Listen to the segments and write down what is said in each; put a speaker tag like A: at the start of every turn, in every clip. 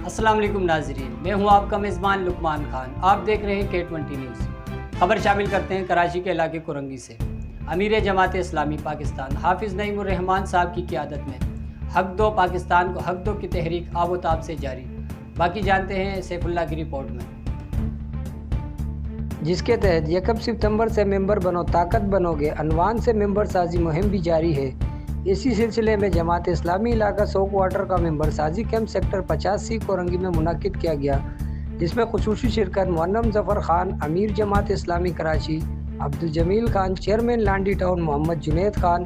A: السلام علیکم ناظرین، میں ہوں آپ کا میزبان لقمان خان۔ آپ دیکھ رہے ہیں K20 نیوز۔ خبر شامل کرتے ہیں کراچی کے علاقے کرنگی سے۔ امیر جماعت اسلامی پاکستان حافظ نعیم الرحمان صاحب کی قیادت میں حق دو پاکستان کو حق دو کی تحریک آب و تاب سے جاری۔ باقی جانتے ہیں سیف اللہ کی رپورٹ میں،
B: جس کے تحت 1 ستمبر سے ممبر بنو طاقت بنو گے عنوان سے ممبر سازی مہم بھی جاری ہے۔ اسی سلسلے میں جماعت اسلامی علاقہ سو کوارٹر کا ممبر سازی کیمپ سیکٹر 50C کرنگی میں منعقد کیا گیا، جس میں خصوصی شرکت معلم ظفر خان امیر جماعت اسلامی کراچی، عبدالجمیل خان چیئرمین لانڈی ٹاؤن، محمد جنید خان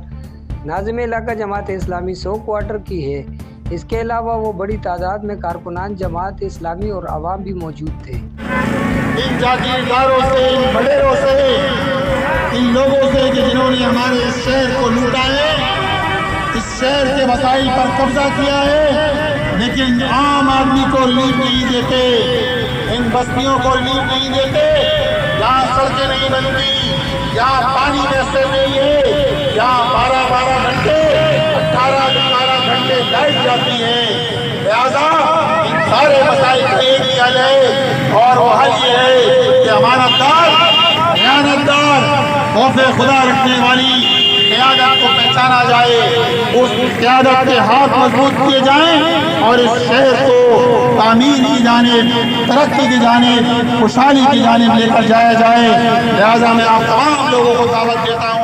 B: ناظم علاقہ جماعت اسلامی سو کوارٹر کی ہے۔ اس کے علاوہ وہ بڑی تعداد میں کارکنان جماعت اسلامی اور عوام بھی موجود تھے۔
C: ان جاگیرداروں سے، ان بڑیروں سے، ان لوگوں سے جنہوں نے ہمارے اس شہر کو لوٹا ہے، اس شہر کے وسائل پر قبضہ کیا ہے، لیکن عام آدمی کو ریلیف نہیں دیتے، ان بستیوں کو ریلیف نہیں دیتے۔ یہاں سڑکیں نہیں بنتی، یہاں پانی میسر نہیں ہے، یہاں 12 گھنٹے 18 گھنٹے لائٹ جاتی ہے۔ لہذا ان سارے مسائل کا ایک ہی حل ہے، اور وہ حل یہ ہے کہ امانت دار، خیانت دار، خوف خدا رکھنے والی قیادت کو پہچانا جائے، اس قیادت کے ہاتھ مضبوط کیے جائیں اور اس شہر کو تعمیر کی جانب، ترقی کی جانب، خوشحالی کی جانب لے کر جایا جائے۔ لہذا میں آپ تمام لوگوں کو دعوت دیتا ہوں